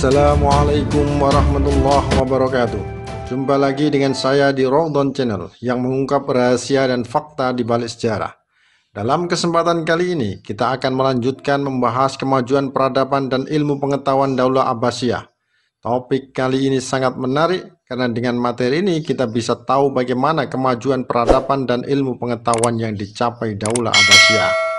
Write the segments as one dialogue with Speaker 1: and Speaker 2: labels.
Speaker 1: Assalamualaikum warahmatullahi wabarakatuh. Jumpa lagi dengan saya di Ramadan Channel yang mengungkap rahasia dan fakta di balik sejarah. Dalam kesempatan kali ini, kita akan melanjutkan membahas kemajuan peradaban dan ilmu pengetahuan Daulah Abbasiyah. Topik kali ini sangat menarik karena dengan materi ini kita bisa tahu bagaimana kemajuan peradaban dan ilmu pengetahuan yang dicapai Daulah Abbasiyah.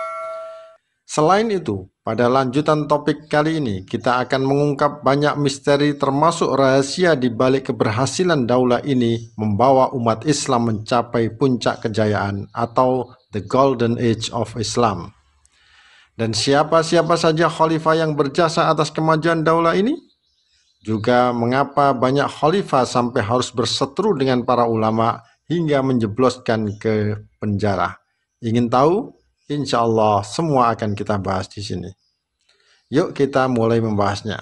Speaker 1: Selain itu, pada lanjutan topik kali ini, kita akan mengungkap banyak misteri termasuk rahasia di balik keberhasilan daulah ini membawa umat Islam mencapai puncak kejayaan atau The Golden Age of Islam. Dan siapa-siapa saja khalifah yang berjasa atas kemajuan daulah ini? Juga mengapa banyak khalifah sampai harus berseteru dengan para ulama hingga menjebloskan ke penjara? Ingin tahu? Insya Allah semua akan kita bahas di sini. Yuk kita mulai membahasnya.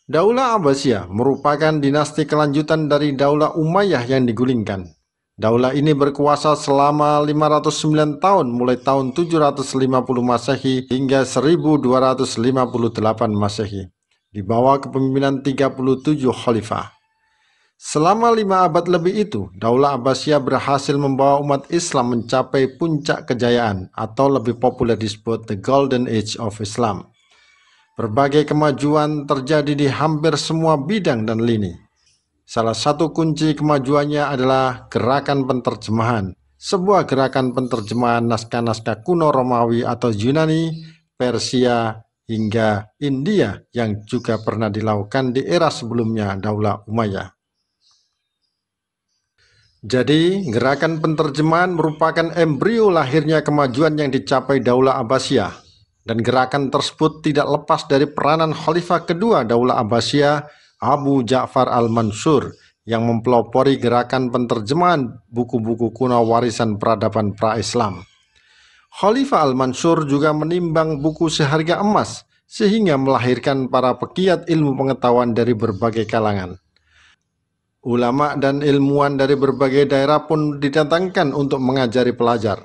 Speaker 1: Daulah Abbasiyah merupakan dinasti kelanjutan dari Daulah Umayyah yang digulingkan. Daulah ini berkuasa selama 509 tahun mulai tahun 750 Masehi hingga 1258 Masehi di bawah kepemimpinan 37 khalifah. Selama 5 abad lebih itu, Daulah Abbasiyah berhasil membawa umat Islam mencapai puncak kejayaan atau lebih populer disebut The Golden Age of Islam. Berbagai kemajuan terjadi di hampir semua bidang dan lini. Salah satu kunci kemajuannya adalah gerakan penterjemahan, sebuah gerakan penterjemahan naskah-naskah kuno Romawi atau Yunani, Persia, hingga India yang juga pernah dilakukan di era sebelumnya Daulah Umayyah. Jadi, gerakan penterjemahan merupakan embrio lahirnya kemajuan yang dicapai Daulah Abbasiyah. Dan gerakan tersebut tidak lepas dari peranan khalifah kedua Daulah Abbasiyah, Abu Ja'far al-Mansur, yang mempelopori gerakan penterjemahan buku-buku kuno warisan peradaban pra-Islam. Khalifah al-Mansur juga menimbang buku seharga emas, sehingga melahirkan para pegiat ilmu pengetahuan dari berbagai kalangan. Ulama dan ilmuwan dari berbagai daerah pun didatangkan untuk mengajari pelajar.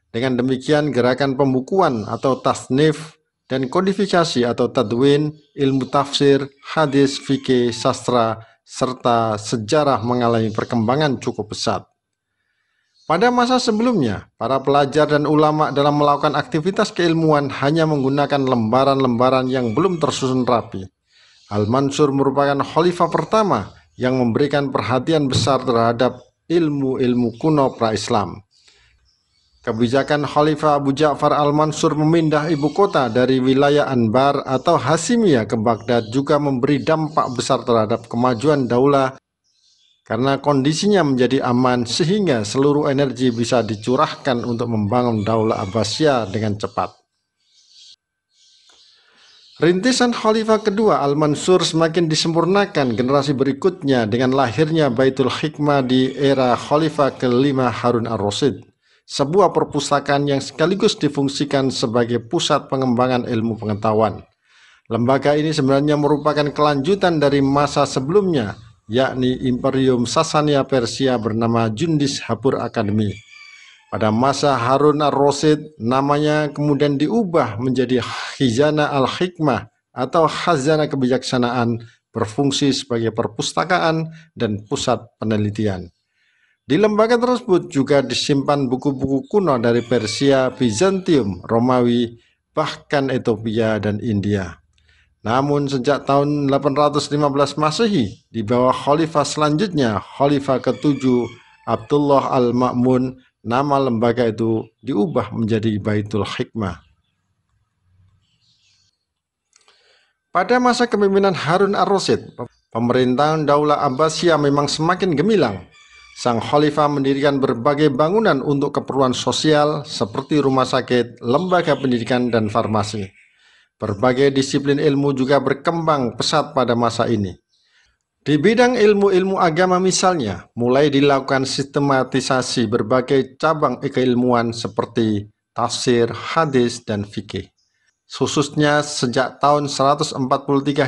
Speaker 1: Dengan demikian gerakan pembukuan atau tasnif dan kodifikasi atau tadwin, ilmu tafsir, hadis, fikih, sastra, serta sejarah mengalami perkembangan cukup pesat. Pada masa sebelumnya, para pelajar dan ulama dalam melakukan aktivitas keilmuan hanya menggunakan lembaran-lembaran yang belum tersusun rapi. Al-Mansur merupakan khalifah pertama yang memberikan perhatian besar terhadap ilmu-ilmu kuno pra-Islam. Kebijakan Khalifah Abu Ja'far al-Mansur memindah ibu kota dari wilayah Anbar atau Hasimiyah ke Baghdad juga memberi dampak besar terhadap kemajuan daulah karena kondisinya menjadi aman sehingga seluruh energi bisa dicurahkan untuk membangun Daulah Abbasiyah dengan cepat. Rintisan Khalifah kedua Al-Mansur semakin disempurnakan generasi berikutnya dengan lahirnya Baitul Hikmah di era Khalifah kelima Harun ar-Rasyid, sebuah perpustakaan yang sekaligus difungsikan sebagai pusat pengembangan ilmu pengetahuan. Lembaga ini sebenarnya merupakan kelanjutan dari masa sebelumnya, yakni Imperium Sasania Persia bernama Jundis Habur Academy. Pada masa Harun ar-Rasyid, namanya kemudian diubah menjadi Khizanah al-Hikmah atau Khazanah Kebijaksanaan, berfungsi sebagai perpustakaan dan pusat penelitian. Di lembaga tersebut juga disimpan buku-buku kuno dari Persia, Bizantium, Romawi, bahkan Ethiopia dan India. Namun sejak tahun 815 Masehi, di bawah khalifah selanjutnya, Khalifah ke-7 Abdullah al-Ma'mun, nama lembaga itu diubah menjadi Baitul Hikmah. Pada masa kepemimpinan Harun ar-Rasyid, pemerintahan Daulah Abbasiyah memang semakin gemilang. Sang khalifah mendirikan berbagai bangunan untuk keperluan sosial seperti rumah sakit, lembaga pendidikan, dan farmasi. Berbagai disiplin ilmu juga berkembang pesat pada masa ini. Di bidang ilmu-ilmu agama misalnya, mulai dilakukan sistematisasi berbagai cabang keilmuan seperti tafsir, hadis, dan fikih. Khususnya sejak tahun 143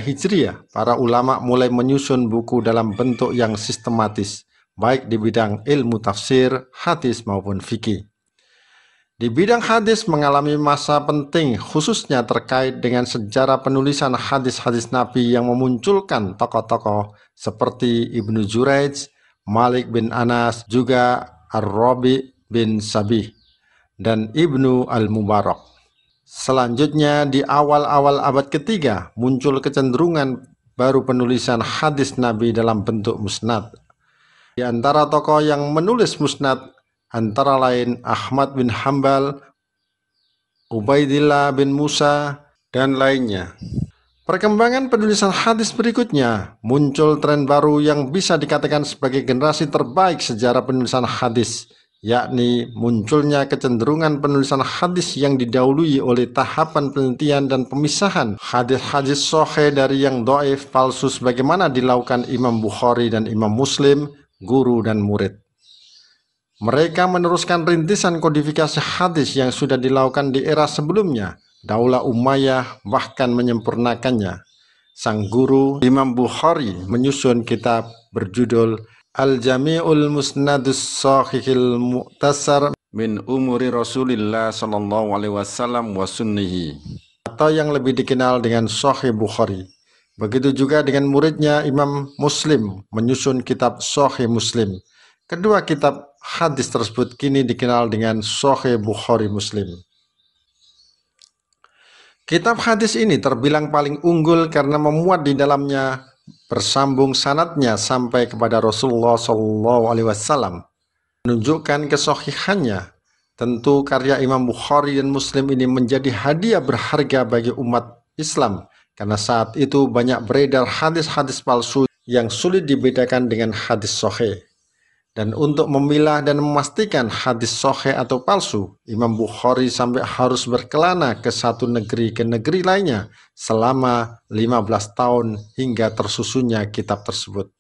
Speaker 1: Hijriah, para ulama mulai menyusun buku dalam bentuk yang sistematis, baik di bidang ilmu tafsir, hadis, maupun fikih. Di bidang hadis mengalami masa penting khususnya terkait dengan sejarah penulisan hadis-hadis Nabi yang memunculkan tokoh-tokoh seperti Ibnu Jurayj, Malik bin Anas, juga Ar-Rabi bin Sabih, dan Ibnu Al-Mubarak. Selanjutnya di awal-awal abad ketiga muncul kecenderungan baru penulisan hadis Nabi dalam bentuk musnad. Di antara tokoh yang menulis musnad antara lain Ahmad bin Hambal, Ubaidillah bin Musa, dan lainnya. Perkembangan penulisan hadis berikutnya muncul tren baru yang bisa dikatakan sebagai generasi terbaik sejarah penulisan hadis, yakni munculnya kecenderungan penulisan hadis yang didahului oleh tahapan penelitian dan pemisahan hadis-hadis sahih dari yang dhaif, palsu, sebagaimana dilakukan Imam Bukhari dan Imam Muslim, guru dan murid. Mereka meneruskan rintisan kodifikasi hadis yang sudah dilakukan di era sebelumnya, Daulah Umayyah, bahkan menyempurnakannya. Sang guru Imam Bukhari menyusun kitab berjudul Al-Jami'ul Musnadus Sahihil Mu'tasar min Umuri Rasulillah sallallahu alaihi wasallam wa sunnihi, atau yang lebih dikenal dengan Sahih Bukhari. Begitu juga dengan muridnya Imam Muslim menyusun kitab Sahih Muslim. Kedua kitab hadis tersebut kini dikenal dengan Sahih Bukhari Muslim. Kitab hadis ini terbilang paling unggul karena memuat di dalamnya bersambung sanadnya sampai kepada Rasulullah SAW, menunjukkan kesohihannya. Tentu karya Imam Bukhari dan Muslim ini menjadi hadiah berharga bagi umat Islam, karena saat itu banyak beredar hadis-hadis palsu yang sulit dibedakan dengan hadis sahih. Dan untuk memilah dan memastikan hadis sahih atau palsu, Imam Bukhari sampai harus berkelana ke satu negeri ke negeri lainnya selama 15 tahun hingga tersusunnya kitab tersebut.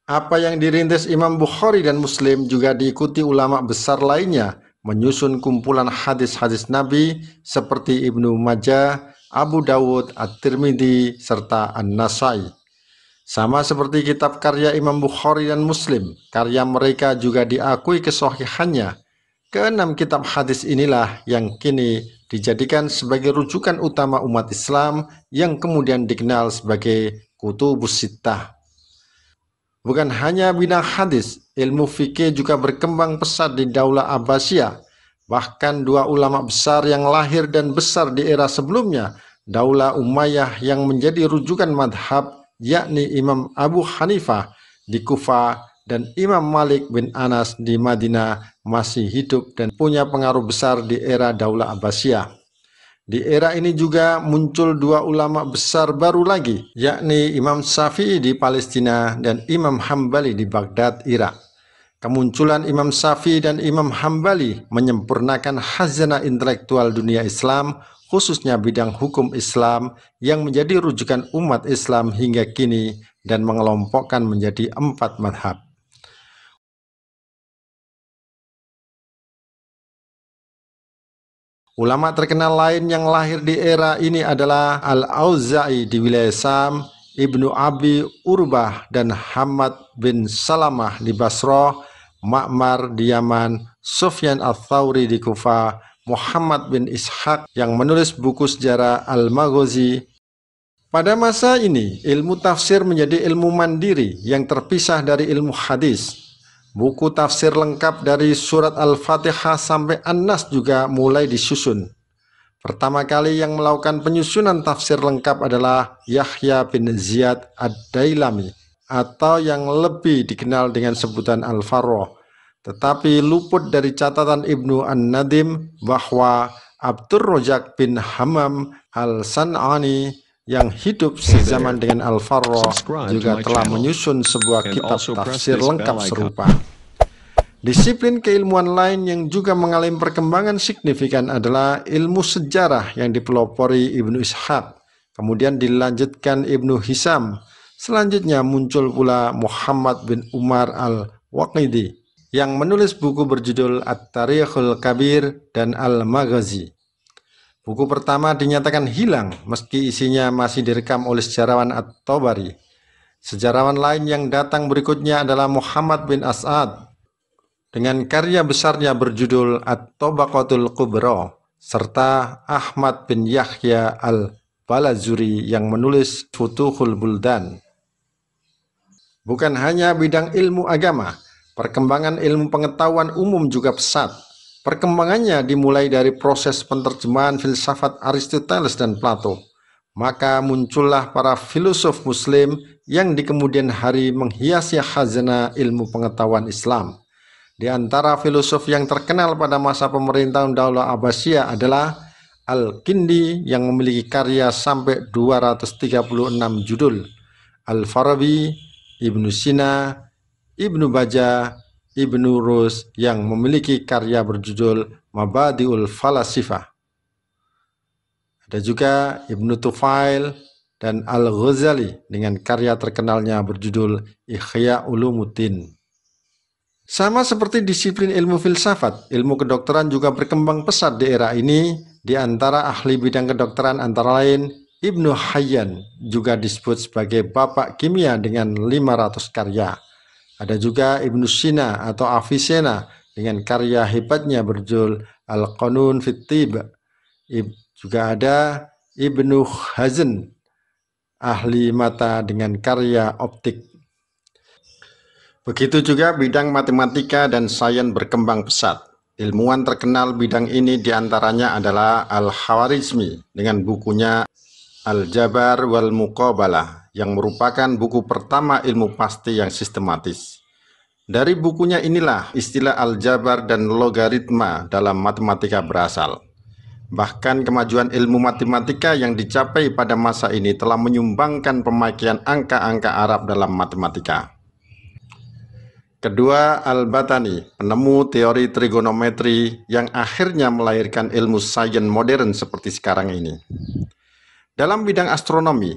Speaker 1: Apa yang dirintis Imam Bukhari dan Muslim juga diikuti ulama besar lainnya, menyusun kumpulan hadis-hadis Nabi seperti Ibnu Majah, Abu Dawud, At-Tirmidzi, serta An-Nasai. Sama seperti kitab karya Imam Bukhari dan Muslim, karya mereka juga diakui kesohihannya. Keenam kitab hadis inilah yang kini dijadikan sebagai rujukan utama umat Islam yang kemudian dikenal sebagai Kutubus Sittah. Bukan hanya bidang hadis, ilmu fikih juga berkembang pesat di Daulah Abbasiyah. Bahkan dua ulama besar yang lahir dan besar di era sebelumnya, Daulah Umayyah yang menjadi rujukan madhab, yakni Imam Abu Hanifah di Kufah dan Imam Malik bin Anas di Madinah, masih hidup dan punya pengaruh besar di era Daulah Abbasiyah. Di era ini juga muncul dua ulama besar baru lagi, yakni Imam Syafi'i di Palestina dan Imam Hambali di Baghdad, Irak. Kemunculan Imam Syafi'i dan Imam Hambali menyempurnakan khazanah intelektual dunia Islam, khususnya bidang hukum Islam yang menjadi rujukan umat Islam hingga kini dan mengelompokkan menjadi 4 madhab. Ulama terkenal lain yang lahir di era ini adalah Al-Auza'i di wilayah Sam, Ibnu Abi Urbah dan Hamad bin Salamah di Basrah, Ma'mar di Yaman, Sufyan Ats-Tsauri di Kufah, Muhammad bin Ishaq yang menulis buku sejarah Al-Maghazi. Pada masa ini, ilmu tafsir menjadi ilmu mandiri yang terpisah dari ilmu hadis. Buku tafsir lengkap dari surat Al-Fatihah sampai An-Nas juga mulai disusun. Pertama kali yang melakukan penyusunan tafsir lengkap adalah Yahya bin Ziyad Ad-Dailami, atau yang lebih dikenal dengan sebutan Al-Farra. Tetapi luput dari catatan Ibnu An-Nadim bahwa Abdurrojak bin Hammam Al-San'ani yang hidup sezaman dengan Al-Farra juga telah menyusun sebuah kitab tafsir lengkap serupa. Disiplin keilmuan lain yang juga mengalami perkembangan signifikan adalah ilmu sejarah yang dipelopori Ibnu Ishaq, kemudian dilanjutkan Ibnu Hisam. Selanjutnya muncul pula Muhammad bin Umar Al-Waqidi yang menulis buku berjudul At-Tarikhul Kabir dan Al-Maghazi. Buku pertama dinyatakan hilang meski isinya masih direkam oleh sejarawan At-Tabari. Sejarawan lain yang datang berikutnya adalah Muhammad bin As'ad. dengan karya besarnya berjudul At-Tabaqatul Kubra, serta Ahmad bin Yahya al-Balazuri yang menulis Futuhul Buldan. Bukan hanya bidang ilmu agama, perkembangan ilmu pengetahuan umum juga pesat. Perkembangannya dimulai dari proses penerjemahan filsafat Aristoteles dan Plato. Maka muncullah para filosof muslim yang di kemudian hari menghiasi khazanah ilmu pengetahuan Islam. Di antara filosof yang terkenal pada masa pemerintahan Daulah Abbasiyah adalah Al-Kindi yang memiliki karya sampai 236 judul, Al-Farabi, Ibnu Sina, Ibnu Baja, Ibnu Rus yang memiliki karya berjudul Mabadiul Falasifah. Ada juga Ibnu Tufail dan Al-Ghazali dengan karya terkenalnya berjudul Ihya Ulumuddin. Sama seperti disiplin ilmu filsafat, ilmu kedokteran juga berkembang pesat di era ini. Di antara ahli bidang kedokteran antara lain Ibnu Hayyan, juga disebut sebagai Bapak Kimia dengan 500 karya. Ada juga Ibnu Sina atau Avicenna dengan karya hebatnya berjudul Al-Qanun fit Tib. Juga ada Ibnu Hazm, ahli mata dengan karya optik. Begitu juga bidang matematika dan sains berkembang pesat. Ilmuwan terkenal bidang ini diantaranya adalah Al-Khawarizmi dengan bukunya Al-Jabar wal Muqabalah yang merupakan buku pertama ilmu pasti yang sistematis. Dari bukunya inilah istilah aljabar dan logaritma dalam matematika berasal. Bahkan kemajuan ilmu matematika yang dicapai pada masa ini telah menyumbangkan pemakaian angka-angka Arab dalam matematika. Kedua, Al-Batani, penemu teori trigonometri yang akhirnya melahirkan ilmu sains modern seperti sekarang ini. Dalam bidang astronomi,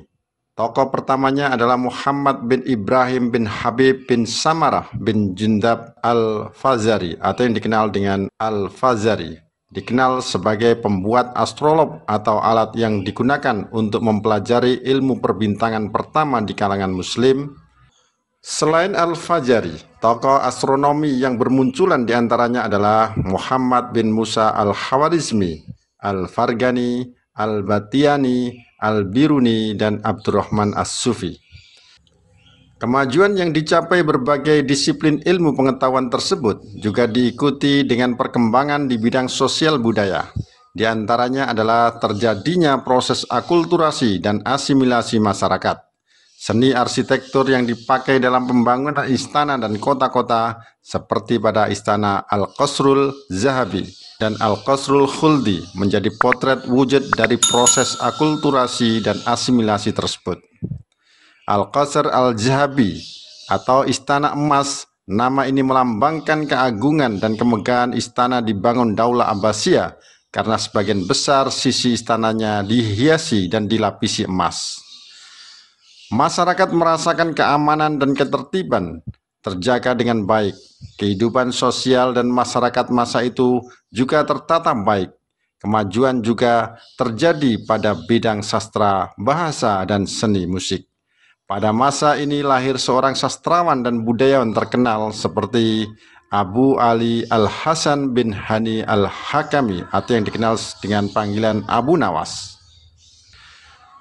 Speaker 1: tokoh pertamanya adalah Muhammad bin Ibrahim bin Habib bin Samarah bin Jundab Al-Fazari atau yang dikenal dengan Al-Fazari. Dikenal sebagai pembuat astrolog atau alat yang digunakan untuk mempelajari ilmu perbintangan pertama di kalangan muslim. Selain Al-Fazari, tokoh astronomi yang bermunculan diantaranya adalah Muhammad bin Musa Al-Khawarizmi, Al-Fargani, Al-Batiani, Al-Biruni, dan Abdurrahman As-Sufi. Kemajuan yang dicapai berbagai disiplin ilmu pengetahuan tersebut juga diikuti dengan perkembangan di bidang sosial budaya. Di antaranya adalah terjadinya proses akulturasi dan asimilasi masyarakat. Seni arsitektur yang dipakai dalam pembangunan istana dan kota-kota seperti pada istana Al-Qasrul Zahabi dan Al-Qasrul Khuldi menjadi potret wujud dari proses akulturasi dan asimilasi tersebut. Al-Qasr Al-Zahabi atau Istana Emas, nama ini melambangkan keagungan dan kemegahan istana dibangun Daulah Abbasiyah karena sebagian besar sisi istananya dihiasi dan dilapisi emas. Masyarakat merasakan keamanan dan ketertiban terjaga dengan baik. Kehidupan sosial dan masyarakat masa itu juga tertata baik. Kemajuan juga terjadi pada bidang sastra, bahasa, dan seni musik. Pada masa ini lahir seorang sastrawan dan budayawan terkenal seperti Abu Ali Al-Hasan bin Hani Al-Hakami atau yang dikenal dengan panggilan Abu Nawas.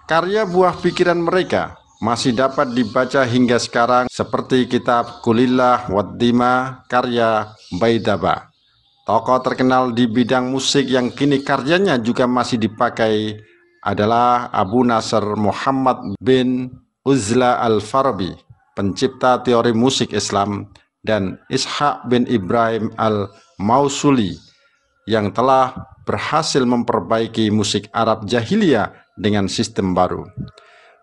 Speaker 1: Karya buah pikiran mereka masih dapat dibaca hingga sekarang seperti kitab Kulillah Waddima karya Baidaba. Tokoh terkenal di bidang musik yang kini karyanya juga masih dipakai adalah Abu Nasr Muhammad bin Uzla Al-Farabi, pencipta teori musik Islam, dan Ishaq bin Ibrahim Al-Mausuli yang telah berhasil memperbaiki musik Arab jahiliyah dengan sistem baru.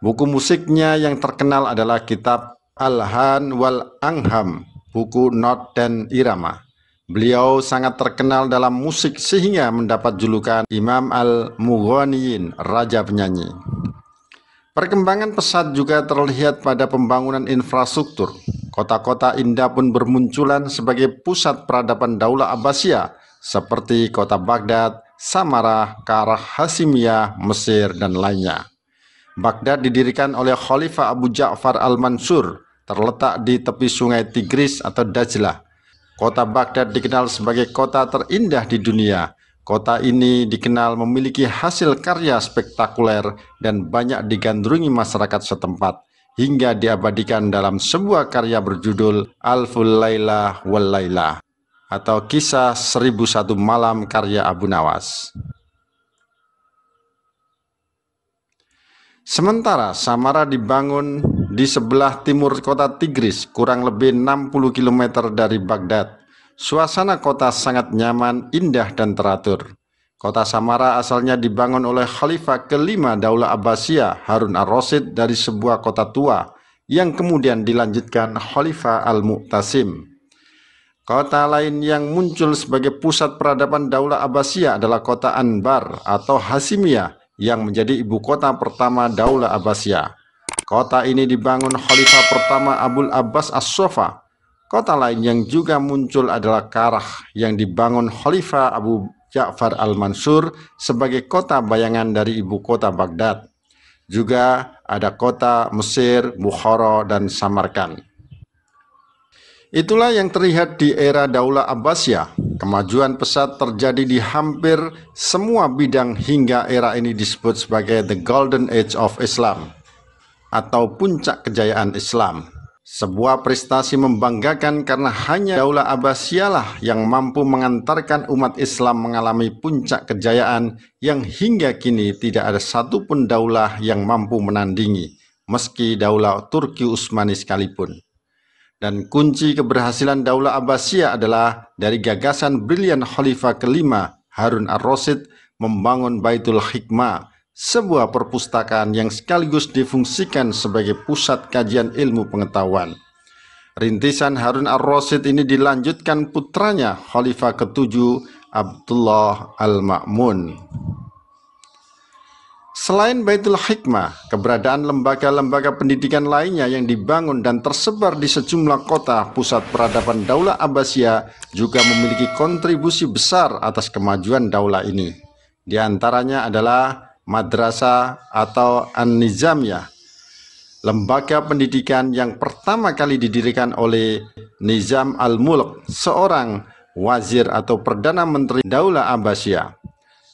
Speaker 1: Buku musiknya yang terkenal adalah kitab Al-Han wal Angham, buku not dan irama. Beliau sangat terkenal dalam musik sehingga mendapat julukan Imam Al-Mughaniyin, Raja Penyanyi. Perkembangan pesat juga terlihat pada pembangunan infrastruktur. Kota-kota indah pun bermunculan sebagai pusat peradaban Daulah Abbasiyah seperti kota Baghdad, Samarah, Karah Hasimiyah, Mesir, dan lainnya. Baghdad didirikan oleh Khalifah Abu Ja'far Al-Mansur, terletak di tepi sungai Tigris atau Dajlah. Kota Baghdad dikenal sebagai kota terindah di dunia. Kota ini dikenal memiliki hasil karya spektakuler dan banyak digandrungi masyarakat setempat, hingga diabadikan dalam sebuah karya berjudul Alful Laila wal Laila atau Kisah 1001 Malam karya Abu Nawas. Sementara Samara dibangun di sebelah timur kota Tigris, kurang lebih 60 km dari Baghdad. Suasana kota sangat nyaman, indah, dan teratur. Kota Samara asalnya dibangun oleh Khalifah kelima Daulah Abbasiyah Harun ar-Rasyid dari sebuah kota tua, yang kemudian dilanjutkan Khalifah Al-Mu'tasim. Kota lain yang muncul sebagai pusat peradaban Daulah Abbasiyah adalah kota Anbar atau Hasimiyah, yang menjadi ibu kota pertama Daulah Abbasiyah. Kota ini dibangun Khalifah pertama Abul Abbas As-Sofa. Kota lain yang juga muncul adalah Karah, yang dibangun Khalifah Abu Ja'far Al-Mansur sebagai kota bayangan dari ibu kota Baghdad. Juga ada kota Mesir, Bukhara, dan Samarkand. Itulah yang terlihat di era Daulah Abbasiyah. Kemajuan pesat terjadi di hampir semua bidang hingga era ini disebut sebagai The Golden Age of Islam atau puncak kejayaan Islam. Sebuah prestasi membanggakan karena hanya Daulah Abbasiyah lah yang mampu mengantarkan umat Islam mengalami puncak kejayaan yang hingga kini tidak ada satupun daulah yang mampu menandingi, meski Daulah Turki Utsmani sekalipun. Dan kunci keberhasilan Daulah Abbasiyah adalah dari gagasan brilian Khalifah kelima Harun ar-Rasyid membangun Baitul Hikmah, sebuah perpustakaan yang sekaligus difungsikan sebagai pusat kajian ilmu pengetahuan. Rintisan Harun ar-Rasyid ini dilanjutkan putranya Khalifah ketujuh Abdullah Al-Ma'mun. Selain Baitul Hikmah, keberadaan lembaga-lembaga pendidikan lainnya yang dibangun dan tersebar di sejumlah kota pusat peradaban Daulah Abbasiyah juga memiliki kontribusi besar atas kemajuan daulah ini. Di antaranya adalah Madrasah atau An-Nizamiyah, lembaga pendidikan yang pertama kali didirikan oleh Nizam al-Mulk, seorang wazir atau perdana menteri Daulah Abbasiyah.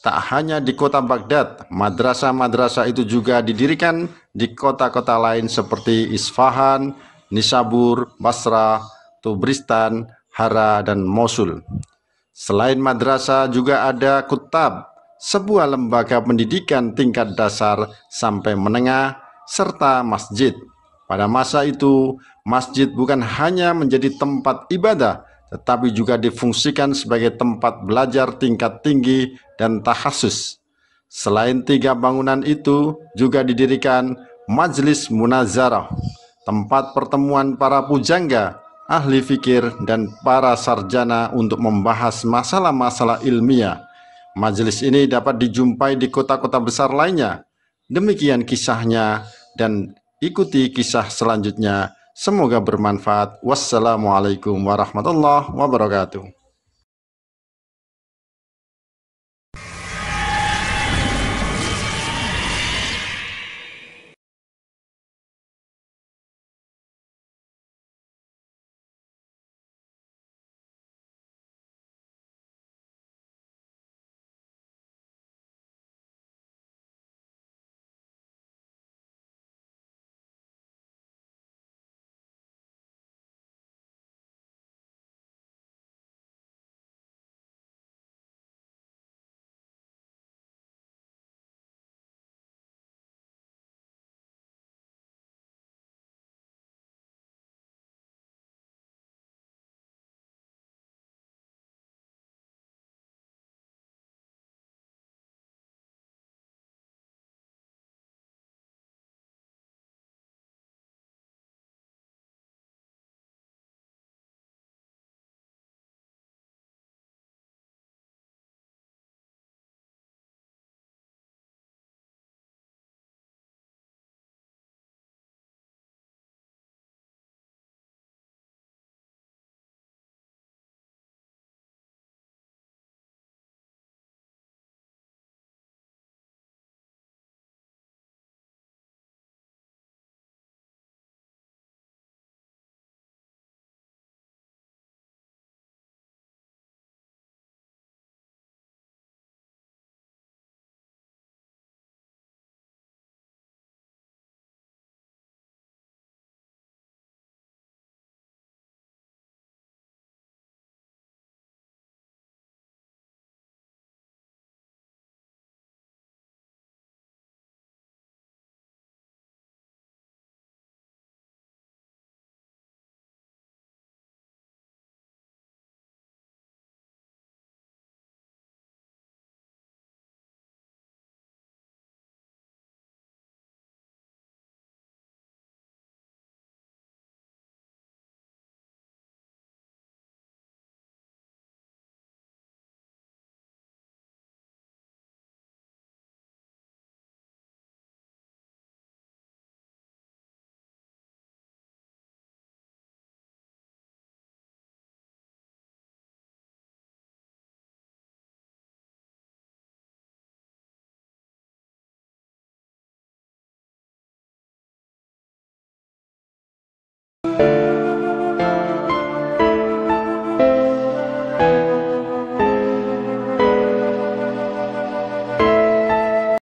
Speaker 1: Tak hanya di kota Baghdad, madrasah-madrasah itu juga didirikan di kota-kota lain seperti Isfahan, Nisabur, Basra, Tubristan, Hara, dan Mosul. Selain madrasah juga ada Kutab, sebuah lembaga pendidikan tingkat dasar sampai menengah, serta masjid. Pada masa itu, masjid bukan hanya menjadi tempat ibadah, tetapi juga difungsikan sebagai tempat belajar tingkat tinggi dan tahasus. Selain tiga bangunan itu, juga didirikan Majlis Munazarah, tempat pertemuan para pujangga, ahli fikir, dan para sarjana untuk membahas masalah-masalah ilmiah. Majelis ini dapat dijumpai di kota-kota besar lainnya. Demikian kisahnya, dan ikuti kisah selanjutnya. Semoga bermanfaat. Wassalamualaikum warahmatullahi wabarakatuh.